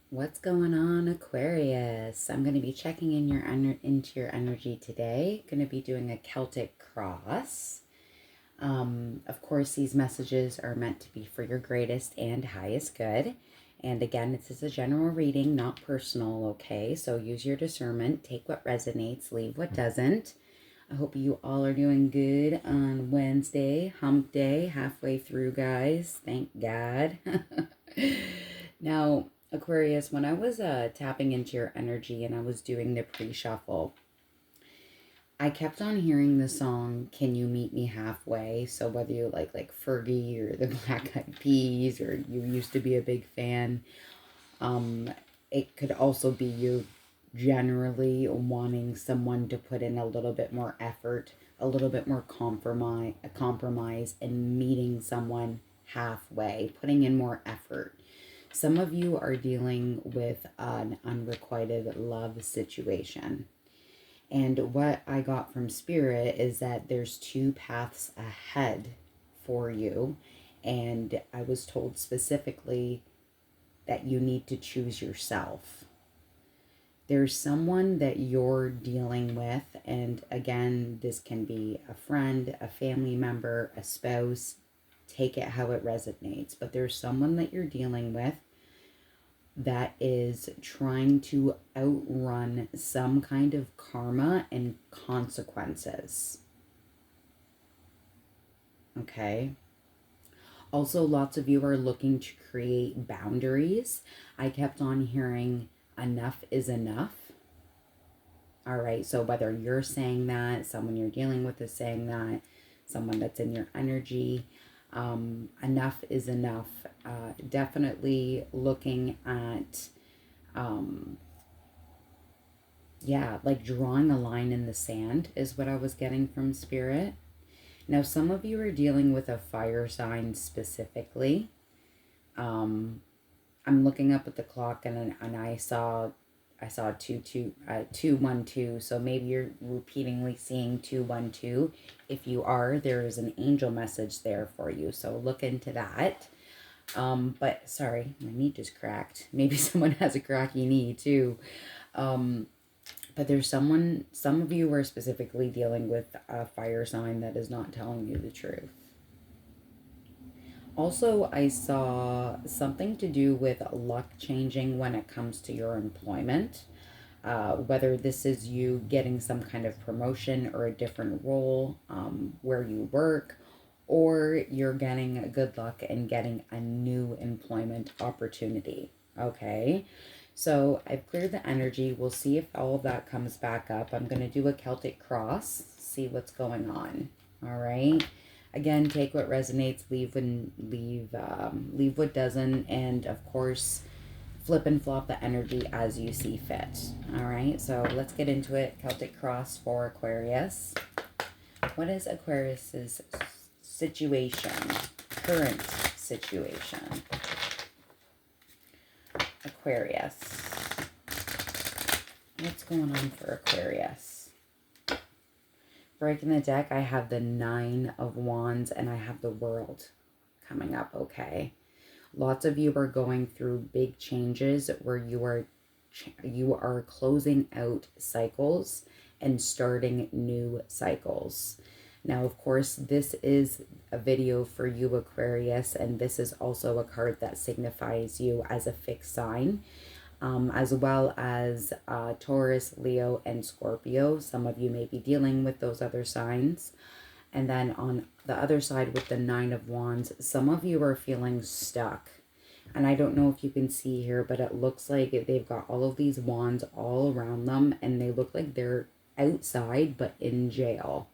What's going on, Aquarius? I'm going to be checking in into your energy today. Going to be doing a Celtic cross. Of course, these messages are meant to be for your greatest and highest good. And again, this is a general reading, not personal, okay? So use your discernment. Take what resonates, leave what doesn't. I hope you all are doing good on Wednesday, hump day, halfway through, guys. Thank God. Now, Aquarius, when I was tapping into your energy and I was doing the pre-shuffle, I kept on hearing the song "Can You Meet Me Halfway?" So whether you like Fergie or the Black Eyed Peas, or you used to be a big fan, um, it could also be you generally wanting someone to put in a little bit more effort, a little bit more compromise, and meeting someone halfway, putting in more effort. Some of you are dealing with an unrequited love situation. And what I got from Spirit is that there's two paths ahead for you. And I was told specifically that you need to choose yourself. There's someone that you're dealing with. And again, this can be a friend, a family member, a spouse. Take it how it resonates. But there's someone that you're dealing with that is trying to outrun some kind of karma and consequences. Okay. Also, lots of you are looking to create boundaries. I kept on hearing enough is enough. All right. So whether you're saying that, someone you're dealing with is saying that, someone that's in your energy, enough is enough. Definitely looking at, like drawing a line in the sand is what I was getting from Spirit. Now, some of you are dealing with a fire sign specifically. I'm looking up at the clock and I saw 212. So maybe you're repeatedly seeing 212. If you are, there is an angel message there for you. So look into that. But sorry, my knee just cracked. Maybe someone has a cracky knee too. But there's some of you are specifically dealing with a fire sign that is not telling you the truth. Also, I saw something to do with luck changing when it comes to your employment. Whether this is you getting some kind of promotion or a different role where you work, or you're getting good luck and getting a new employment opportunity. Okay. So I've cleared the energy. We'll see if all of that comes back up. I'm going to do a Celtic cross, see what's going on. All right. Again, take what resonates, leave what doesn't, and of course, flip and flop the energy as you see fit. All right. So let's get into it. Celtic cross for Aquarius. What is Aquarius's situation? Current situation. Aquarius. What's going on for Aquarius? Breaking the deck, I have the 9 of Wands and I have the World coming up, okay? Lots of you are going through big changes where you are closing out cycles and starting new cycles. Now, of course, this is a video for you, Aquarius, and this is also a card that signifies you as a fixed sign, as well as Taurus, Leo, and Scorpio. Some of you may be dealing with those other signs. And then on the other side with the 9 of Wands, some of you are feeling stuck. And I don't know if you can see here, but it looks like they've got all of these wands all around them, and they look like they're outside but in jail.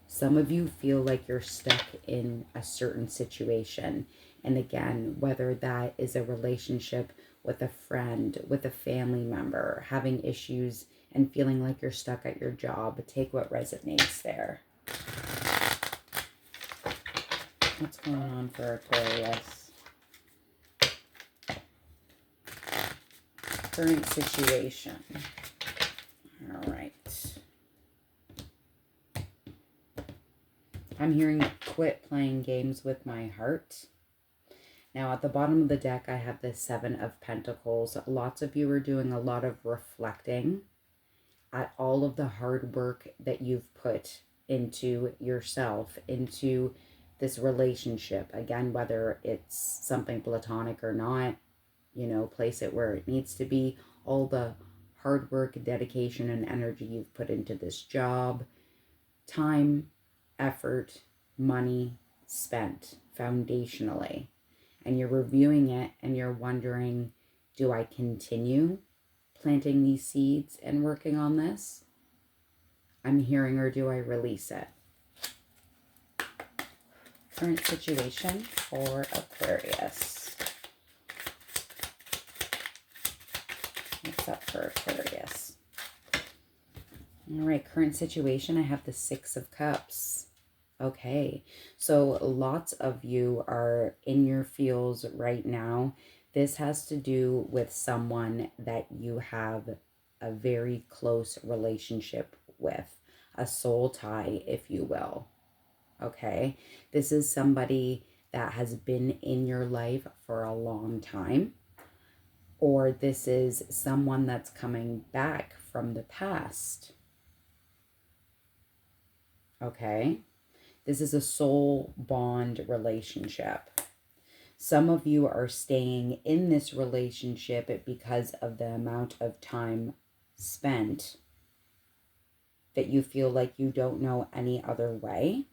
Some of you feel like you're stuck in a certain situation. And again, whether that is a relationship with a friend, with a family member, having issues and feeling like you're stuck at your job, take what resonates there. What's going on for Aquarius? Current situation. All right. I'm hearing quit playing games with my heart. Now at the bottom of the deck, I have the Seven of Pentacles. Lots of you are doing a lot of reflecting at all of the hard work that you've put into yourself, into this relationship. Again, whether it's something platonic or not, you know, place it where it needs to be. All the hard work, dedication, and energy you've put into this job, time, effort, money spent foundationally. And you're reviewing it and you're wondering, do I continue planting these seeds and working on this? I'm hearing, or do I release it? Current situation for Aquarius. What's up for Aquarius? All right, current situation, I have the Six of Cups. Okay, so lots of you are in your feels right now. This has to do with someone that you have a very close relationship with, a soul tie, if you will. Okay, this is somebody that has been in your life for a long time, or this is someone that's coming back from the past. Okay, this is a soul bond relationship. Some of you are staying in this relationship because of the amount of time spent that you feel like you don't know any other way.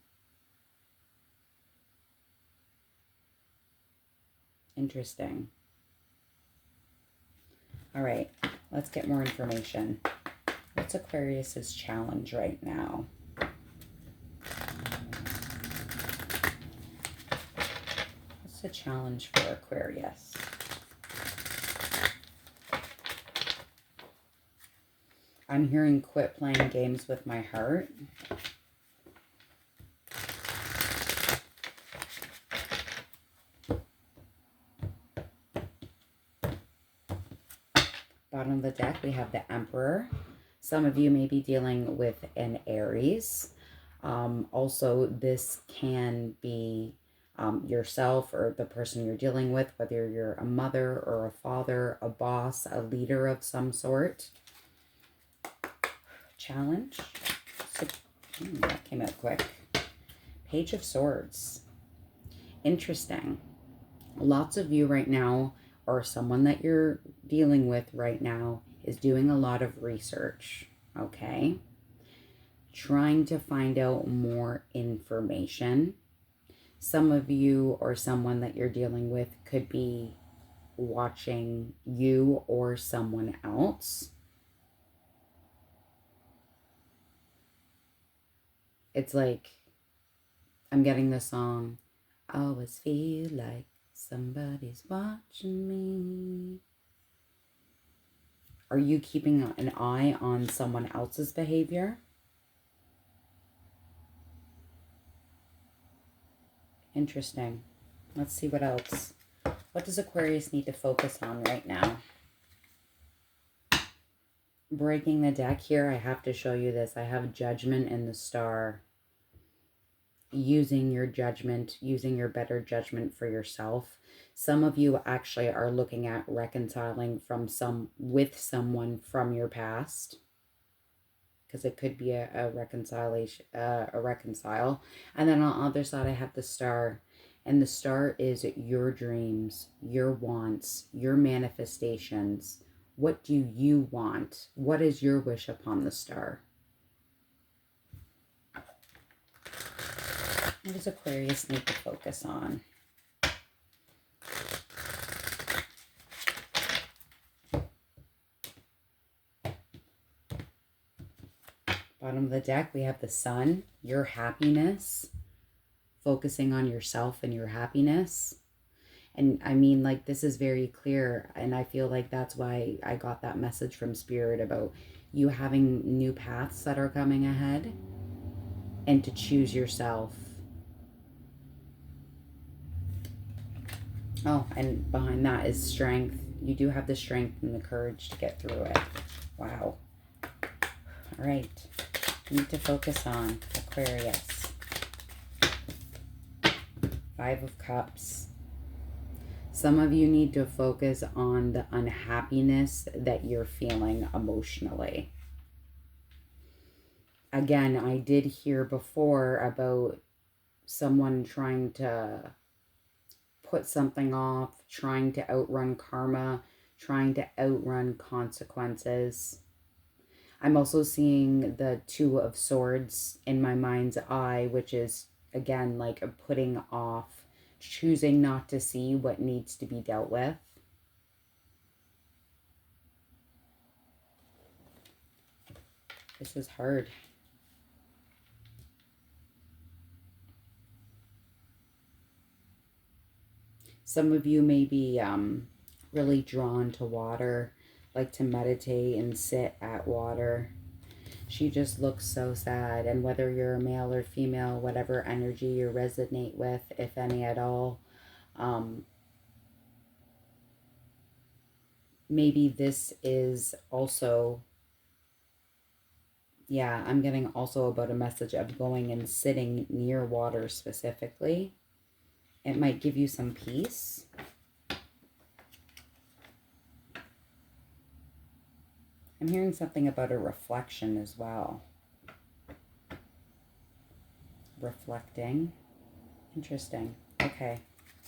Interesting. All right, let's get more information. What's Aquarius's challenge right now? What's the challenge for Aquarius? I'm hearing quit playing games with my heart. Bottom of the deck, we have the Emperor. Some of you may be dealing with an Aries. Also, this can be yourself or the person you're dealing with, whether you're a mother or a father, a boss, a leader of some sort. Challenge. So, that came out quick. Page of Swords. Interesting. Lots of you right now, or someone that you're dealing with right now, is doing a lot of research, okay? Trying to find out more information. Some of you or someone that you're dealing with could be watching you or someone else. It's like, I'm getting the song, I always feel like somebody's watching me. Are you keeping an eye on someone else's behavior? Interesting. Let's see what else. What does Aquarius need to focus on right now? Breaking the deck here, I have to show you this. I have Judgment and the Star. Using your judgment, using your better judgment for yourself. Some of you actually are looking at reconciling with someone from your past, because it could be a reconciliation, a reconcile. And then on the other side, I have the Star, and the Star is your dreams, your wants, your manifestations. What do you want? What is your wish upon the Star? What does Aquarius need to focus on? Bottom of the deck, we have the Sun, your happiness, focusing on yourself and your happiness. And I mean, like, this is very clear, and I feel like that's why I got that message from Spirit about you having new paths that are coming ahead, and to choose yourself. Oh, and behind that is strength. You do have the strength and the courage to get through it. Wow. All right. Need to focus on Aquarius. Five of Cups. Some of you need to focus on the unhappiness that you're feeling emotionally. Again, I did hear before about someone trying to put something off, trying to outrun karma, trying to outrun consequences. I'm also seeing the Two of Swords in my mind's eye, which is, again, like a putting off, choosing not to see what needs to be dealt with. This is hard. Some of you may be really drawn to water, like to meditate and sit at water. She just looks so sad. And whether you're a male or female, whatever energy you resonate with, if any at all, maybe this is also, yeah, I'm getting also about a message of going and sitting near water specifically. It might give you some peace. I'm hearing something about a reflection as well. Reflecting. Interesting. Okay.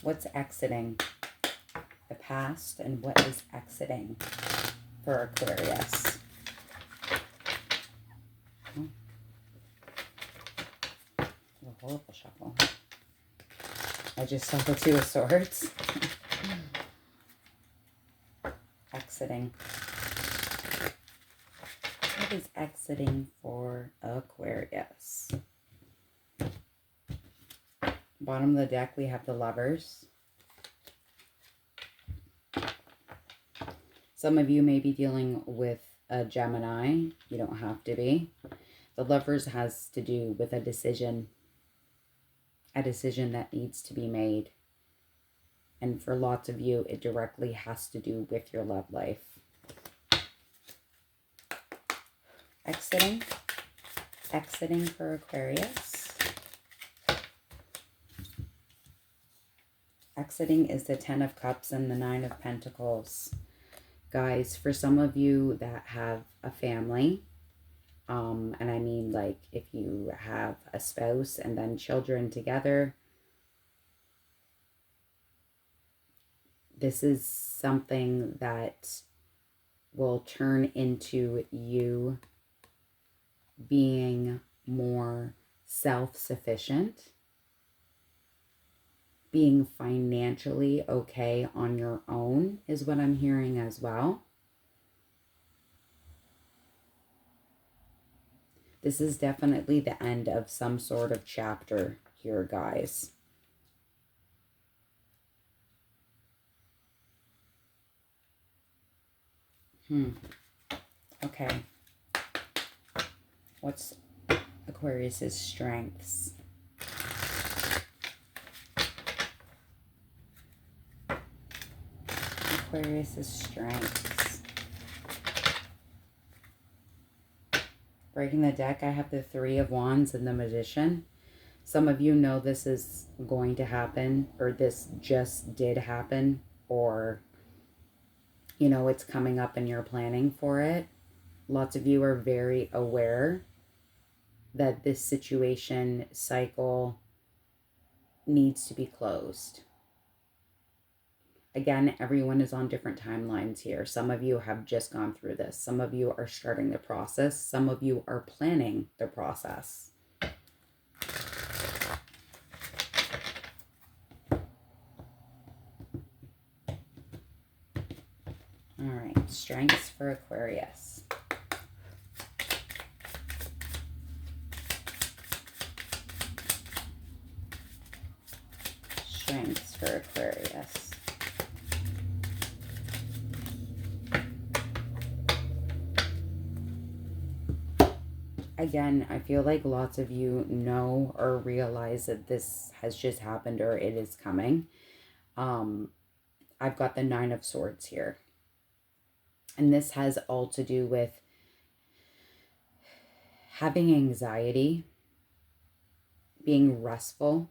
What's exiting? The past, and what is exiting for Aquarius? Oh. A horrible shuffle. I just saw the Two of Swords. Exiting. What is exiting for Aquarius? Bottom of the deck, we have the Lovers. Some of you may be dealing with a Gemini. You don't have to be. The Lovers has to do with a decision that needs to be made. And for lots of you, it directly has to do with your love life. Exiting for Aquarius. Exiting is the Ten of Cups and the Nine of Pentacles. Guys, for some of you that have a family, and I mean like if you have a spouse and then children together, this is something that will turn into you being more self-sufficient, being financially okay on your own is what I'm hearing as well. This is definitely the end of some sort of chapter here, guys. Okay. What's Aquarius's strengths? Aquarius's strengths. Breaking the deck, I have the Three of Wands and the Magician. Some of you know this is going to happen, or this just did happen, or, you know, it's coming up and you're planning for it. Lots of you are very aware that this situation cycle needs to be closed. Again, everyone is on different timelines here. Some of you have just gone through this. Some of you are starting the process. Some of you are planning the process. All right, strengths for Aquarius. Strengths for Aquarius. Again, I feel like lots of you know or realize that this has just happened or it is coming. I've got the Nine of Swords here. And this has all to do with having anxiety, being restful,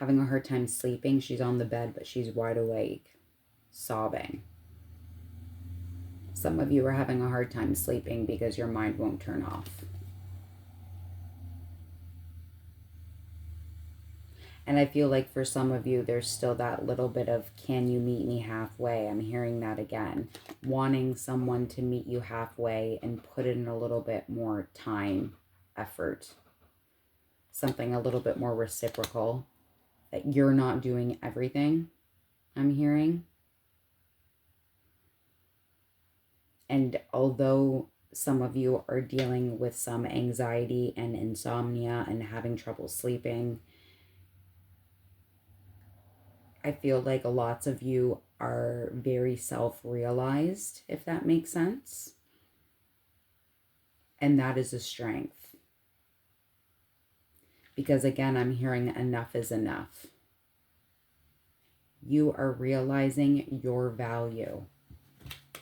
having a hard time sleeping. She's on the bed, but she's wide awake, sobbing. Some of you are having a hard time sleeping because your mind won't turn off. And I feel like for some of you, there's still that little bit of, can you meet me halfway? I'm hearing that again. Wanting someone to meet you halfway and put in a little bit more time, effort. Something a little bit more reciprocal. That you're not doing everything, I'm hearing. And although some of you are dealing with some anxiety and insomnia and having trouble sleeping, I feel like lots of you are very self-realized, if that makes sense. And that is a strength. Because again, I'm hearing enough is enough. You are realizing your value.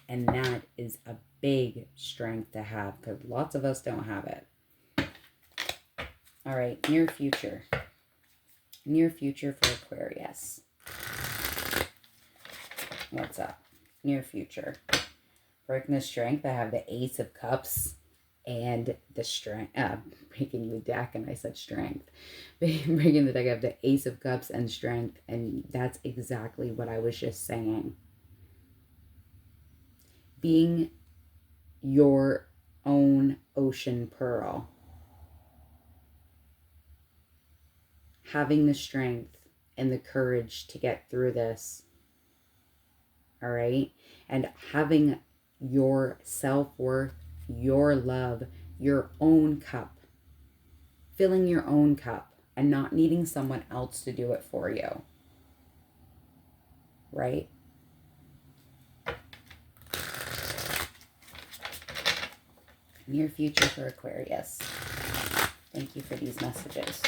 And that is a big strength to have, because lots of us don't have it. All right, near future. Near future for Aquarius. What's up? Near future. Breaking the strength, I have the Ace of Cups and the strength. Breaking the deck, and I said strength. Breaking the deck, I have the Ace of Cups and strength, and that's exactly what I was just saying. Being your own ocean pearl. Having the strength and the courage to get through this. All right? And having your self-worth, your love, your own cup. Filling your own cup and not needing someone else to do it for you. Right? Near future for Aquarius. Thank you for these messages.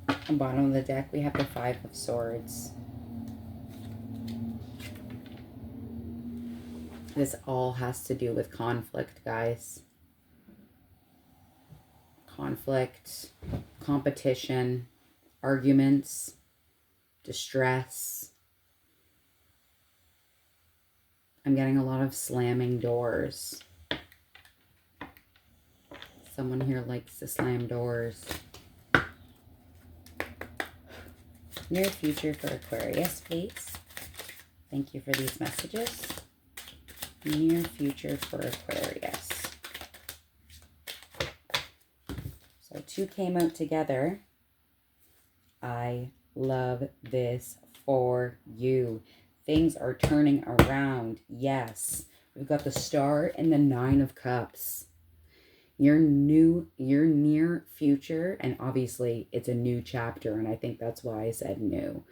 On the bottom of the deck, we have the Five of Swords. This all has to do with conflict, guys. Conflict, competition, arguments, distress. I'm getting a lot of slamming doors. Someone here likes to slam doors. Near future for Aquarius, please. Thank you for these messages. Near future for Aquarius. So two came out together. I love this for you. Things are turning around. Yes. We've got the Star and the Nine of Cups. Your near future, and obviously it's a new chapter, and I think that's why I said new,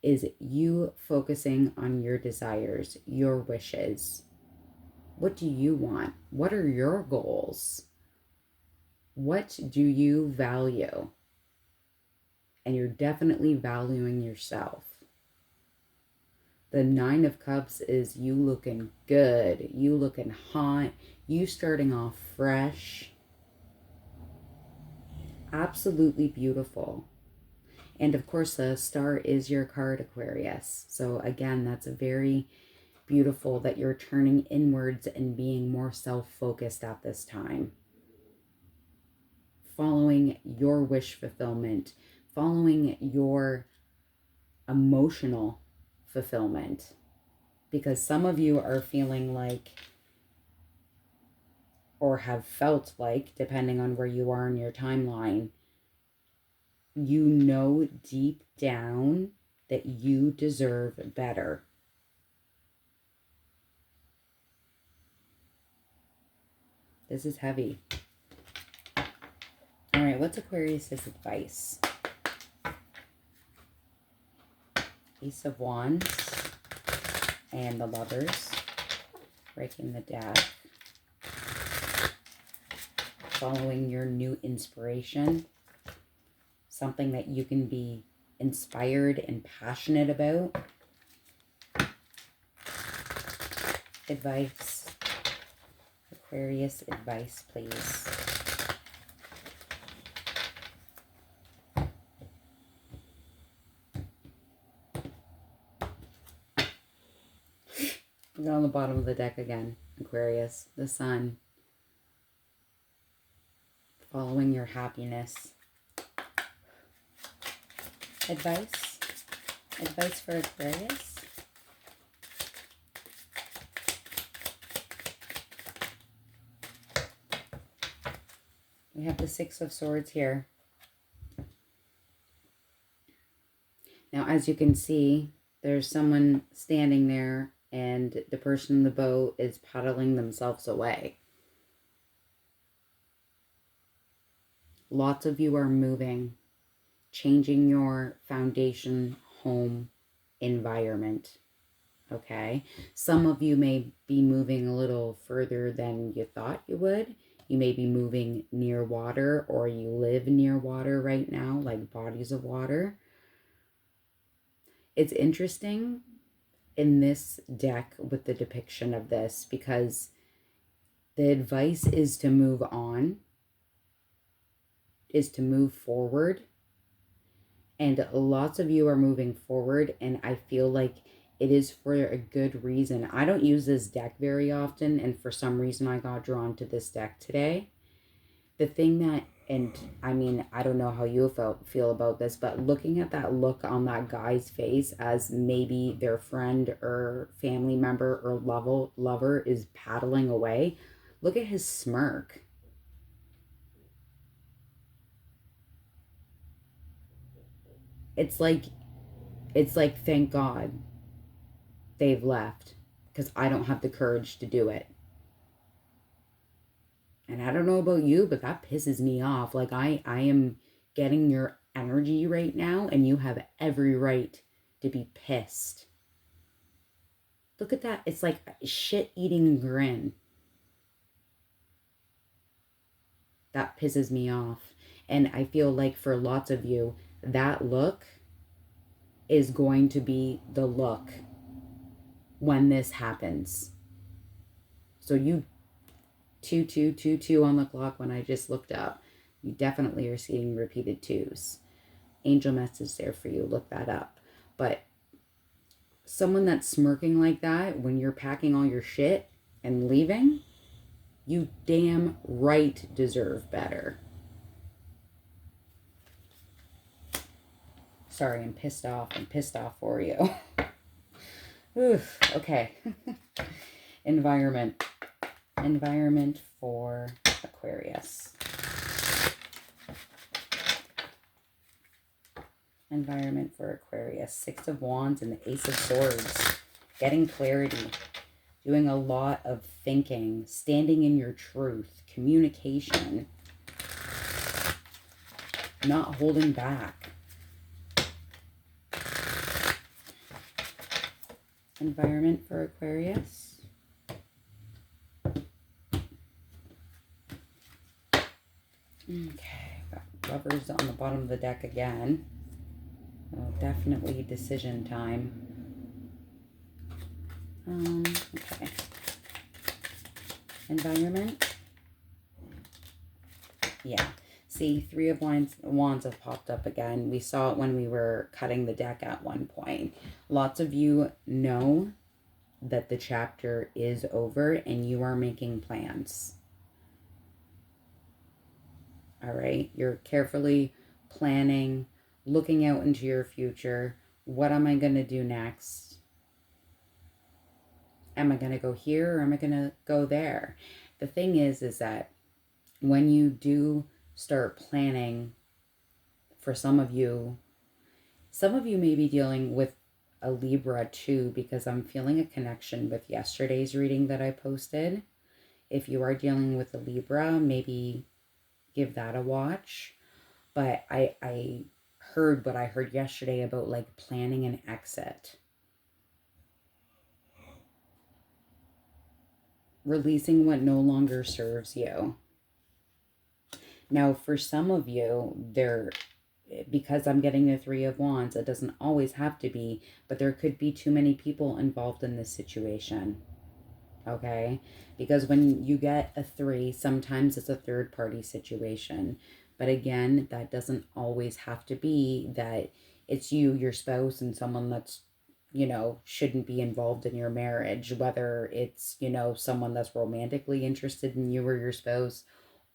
is you focusing on your desires, your wishes. What do you want? What are your goals? What do you value? And you're definitely valuing yourself. The Nine of Cups is you looking good, you looking hot, you starting off fresh. Absolutely beautiful. And of course, the Star is your card, Aquarius. So again, that's very beautiful that you're turning inwards and being more self-focused at this time. Following your wish fulfillment, following your emotional fulfillment. Because some of you are feeling like, or have felt like, depending on where you are in your timeline, you know deep down that you deserve better. This is heavy. All right, what's Aquarius's advice? Ace of Wands and the Lovers. Breaking the deck. Following your new inspiration. Something that you can be inspired and passionate about. Advice. Aquarius advice, please. Look on the bottom of the deck again, Aquarius. The sun. Following your happiness. Advice? Advice for Aquarius? We have the Six of Swords here. Now, as you can see, there's someone standing there and the person in the boat is paddling themselves away. Lots of you are moving, changing your foundation, home, environment. Okay? Some of you may be moving a little further than you thought you would. You may be moving near water, or you live near water right now, like bodies of water. It's interesting in this deck with the depiction of this because the advice is to move on, is to move forward. And lots of you are moving forward, and I feel like it is for a good reason. I don't use this deck very often, and for some reason I got drawn to this deck today. The thing that, and I mean, I don't know how you feel about this, but looking at that look on that guy's face as maybe their friend or family member or lover is paddling away, look at his smirk. It's like, thank God they've left because I don't have the courage to do it. And I don't know about you, but that pisses me off. Like I am getting your energy right now and you have every right to be pissed. Look at that. It's like a shit-eating grin. That pisses me off. And I feel like for lots of you, that look is going to be the look when this happens. So you 2222 on the clock when I just looked up. You definitely are seeing repeated twos. Angel message there for you. Look that up. But someone that's smirking like that when you're packing all your shit and leaving, you damn right deserve better. Sorry, I'm pissed off. I'm pissed off for you. Oof, okay. Environment. Environment for Aquarius. Environment for Aquarius. Six of Wands and the Ace of Swords. Getting clarity. Doing a lot of thinking. Standing in your truth. Communication. Not holding back. Environment for Aquarius. Okay, got Lovers on the bottom of the deck again. Oh, definitely decision time. Okay. Environment. Yeah. See, Three of Wands have popped up again. We saw it when we were cutting the deck at one point. Lots of you know that the chapter is over and you are making plans. All right, you're carefully planning, looking out into your future. What am I going to do next? Am I going to go here or am I going to go there? The thing is that when you do start planning, for some of you may be dealing with a Libra too, because I'm feeling a connection with yesterday's reading that I posted. If you are dealing with a Libra, maybe give that a watch. But I heard what I heard yesterday about like planning an exit. Releasing what no longer serves you. Now, for some of you, because I'm getting the Three of Wands, it doesn't always have to be, but there could be too many people involved in this situation. Okay? Because when you get a three, sometimes it's a third party situation. But again, that doesn't always have to be that it's you, your spouse, and someone that's you know, shouldn't be involved in your marriage, whether it's, you know, someone that's romantically interested in you or your spouse,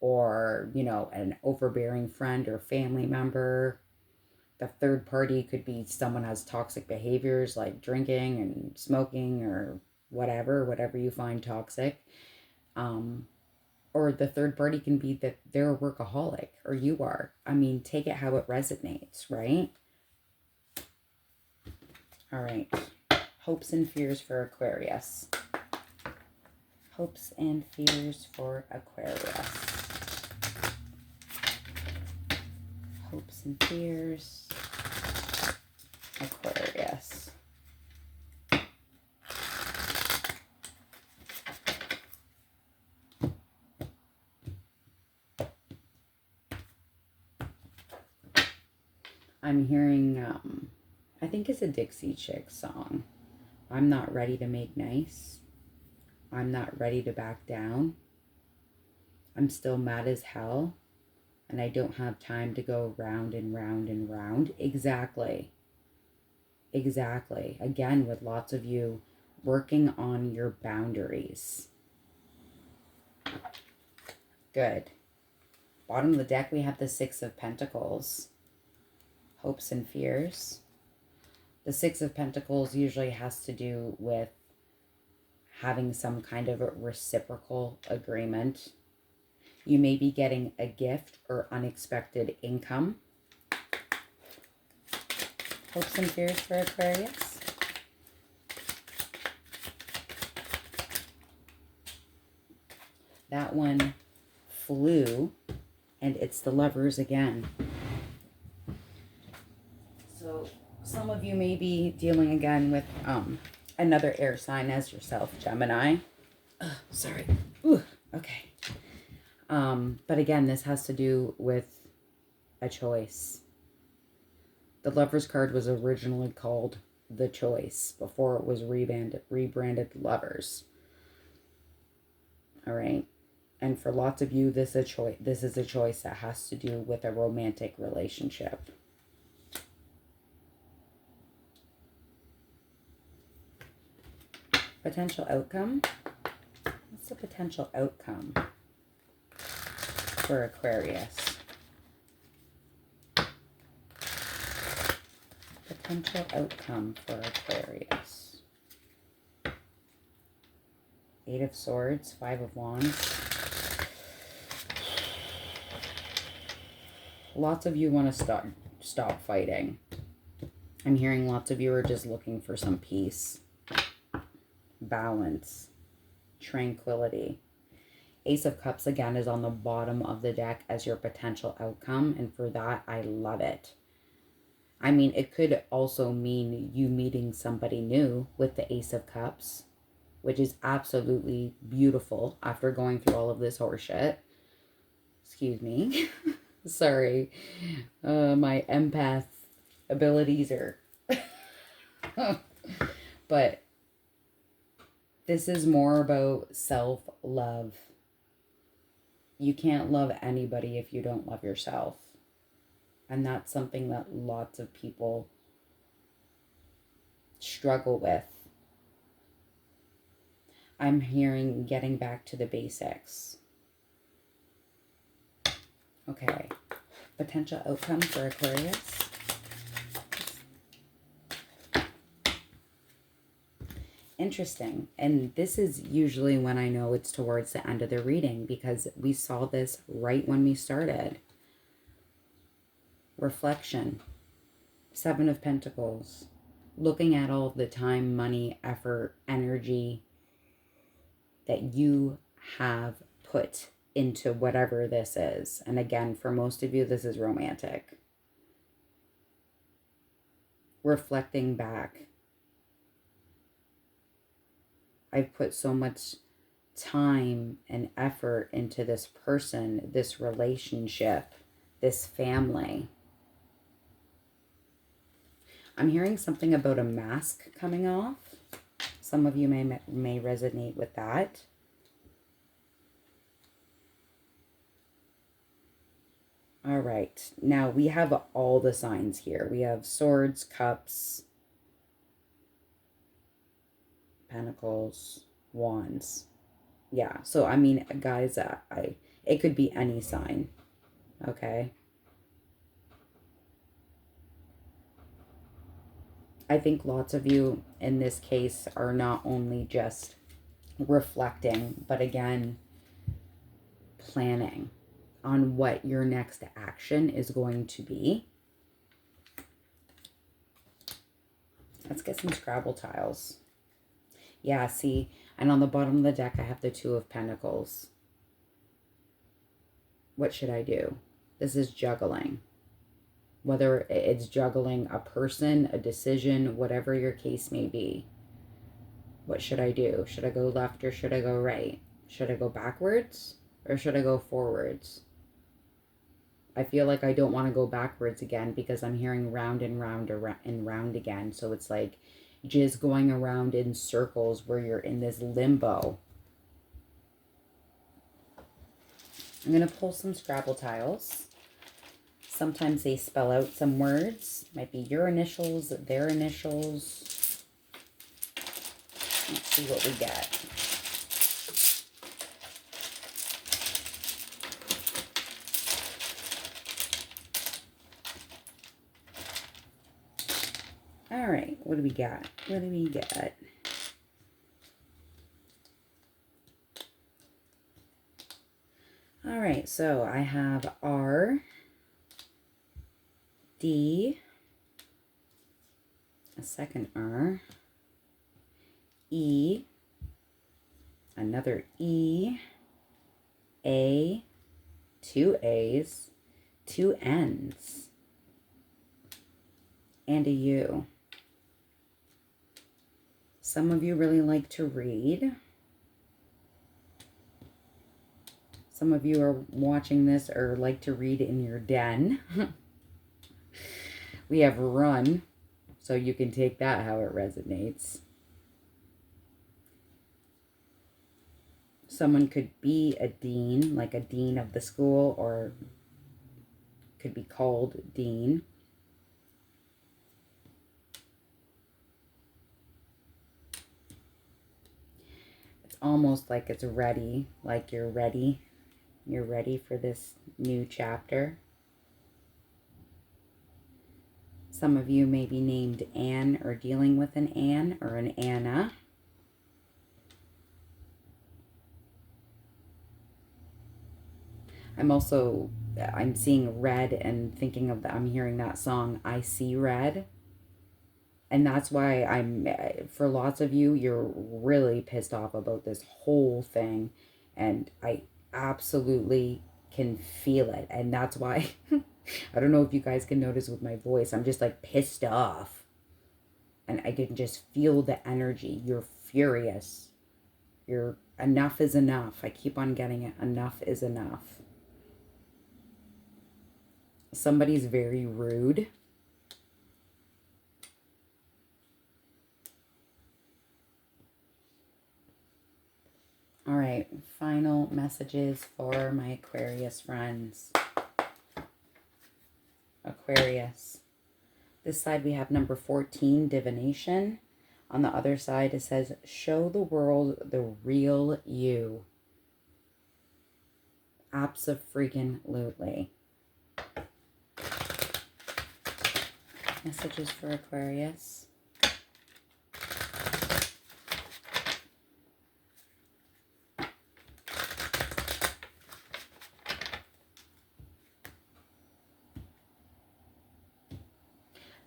or, you know, an overbearing friend or family member. The third party could be someone has toxic behaviors like drinking and smoking or whatever you find toxic. Um, or the third party can be that they're a workaholic or you are. I mean, take it how it resonates, right? All right. Hopes and fears for Aquarius. Hopes and fears for Aquarius. Hopes and fears, Aquarius. I'm hearing, I think it's a Dixie Chicks song. I'm not ready to make nice. I'm not ready to back down. I'm still mad as hell. And I don't have time to go round and round and round. Exactly. Exactly. Again, with lots of you working on your boundaries. Good. Bottom of the deck, we have the Six of Pentacles. Hopes and fears. The Six of Pentacles usually has to do with having some kind of a reciprocal agreement. You may be getting a gift or unexpected income. Hopes and fears for Aquarius. That one flew, and it's the Lovers again. So some of you may be dealing again with another air sign as yourself, Gemini. Sorry. Ooh, okay. But again, this has to do with a choice. The Lovers card was originally called The Choice before it was rebranded Lovers. All right. And for lots of you, this is a choice that has to do with a romantic relationship. Potential outcome. What's the potential outcome for Aquarius? Potential outcome for Aquarius. Eight of Swords, Five of Wands. Lots of you want to stop fighting. I'm hearing lots of you are just looking for some peace, balance, tranquility. Ace of Cups again is on the bottom of the deck as your potential outcome, and for that, I love it. I mean, it could also mean you meeting somebody new with the Ace of Cups, which is absolutely beautiful after going through all of this horseshit. Excuse me. Sorry. My empath abilities are... But this is more about self-love. You can't love anybody if you don't love yourself. And that's something that lots of people struggle with. I'm hearing getting back to the basics. Okay. Potential outcome for Aquarius. Interesting. And this is usually when I know it's towards the end of the reading, because we saw this right when we started. Reflection. Seven of Pentacles. Looking at all the time, money, effort, energy that you have put into whatever this is. And again, for most of you, this is romantic. Reflecting back. I've put so much time and effort into this person, this relationship, this family. I'm hearing something about a mask coming off. Some of you may resonate with that. All right. Now we have all the signs here. We have Swords, Cups, Pentacles, Wands. Yeah, so I mean, guys, it could be any sign, okay? I think lots of you in this case are not only just reflecting, but again, planning on what your next action is going to be. Let's get some Scrabble tiles. Yeah, see, and on the bottom of the deck, I have the Two of Pentacles. What should I do? This is juggling. Whether it's juggling a person, a decision, whatever your case may be. What should I do? Should I go left or should I go right? Should I go backwards or should I go forwards? I feel like I don't want to go backwards again because I'm hearing round and round and round again. So it's like just going around in circles where you're in this limbo. I'm going to pull some Scrabble tiles. Sometimes they spell out some words. Might be your initials, their initials. Let's see what we get. All right, what do we got? What do we got? All right, so I have R, D, a second R, E, another E, A, two A's, two N's, and a U. Some of you really like to read. Some of you are watching this or like to read in your den. We have run, so you can take that how it resonates. Someone could be a dean, like a dean of the school, or could be called dean. It's almost like it's ready, like you're ready. You're ready for this new chapter. Some of you may be named Anne or dealing with an Anne or an Anna. I'm seeing red and thinking of I'm hearing that song, I See Red. And that's why for lots of you, you're really pissed off about this whole thing. And I absolutely can feel it. And that's why, I don't know if you guys can notice with my voice, I'm just like pissed off. And I can just feel the energy. You're furious. Enough is enough. I keep on getting it. Enough is enough. Somebody's very rude. All right, final messages for my Aquarius friends. Aquarius. This side we have number 14, divination. On the other side it says, show the world the real you. Abso-freaking-lutely. Messages for Aquarius.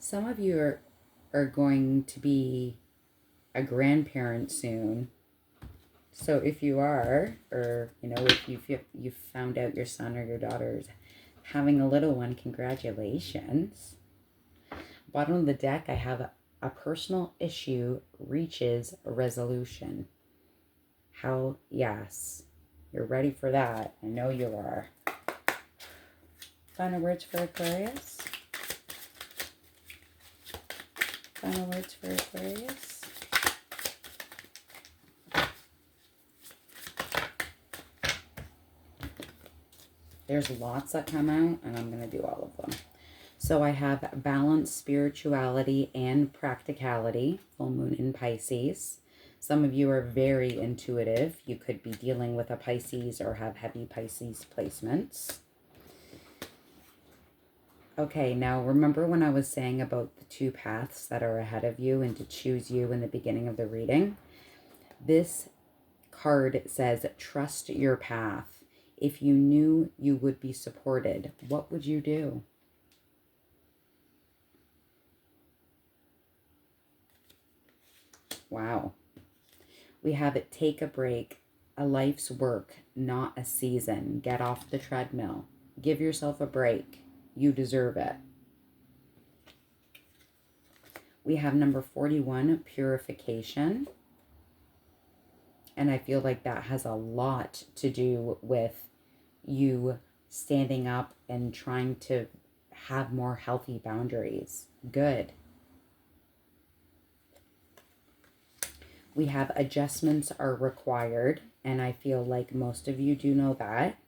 Some of you are going to be a grandparent soon. So if you are, or, you know, if you've found out your son or your daughter is having a little one, congratulations. Bottom of the deck, I have a personal issue reaches a resolution. Yes, you're ready for that. I know you are. Final words for Aquarius. Final words for Aquarius. There's lots that come out, and I'm going to do all of them. So I have balance, spirituality, and practicality. Full moon in Pisces. Some of you are very intuitive. You could be dealing with a Pisces or have heavy Pisces placements. Okay, now remember when I was saying about the two paths that are ahead of you and to choose you in the beginning of the reading? This card says, trust your path. If you knew you would be supported, what would you do? Wow. We have it, take a break, a life's work, not a season. Get off the treadmill. Give yourself a break. You deserve it. We have number 41, purification. And I feel like that has a lot to do with you standing up and trying to have more healthy boundaries. Good. We have adjustments are required, and I feel like most of you do know that.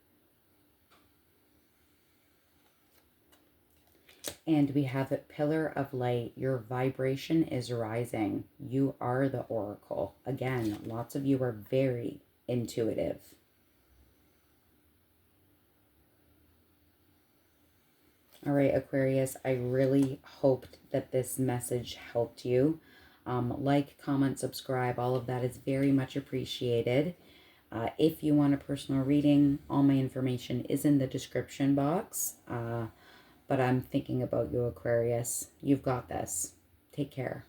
And we have a pillar of light. Your vibration is rising. You are the oracle. Again, lots of you are very intuitive. All right, Aquarius, I really hoped that this message helped you. Like, comment, subscribe, all of that is very much appreciated. If you want a personal reading, all my information is in the description box. But I'm thinking about you, Aquarius. You've got this. Take care.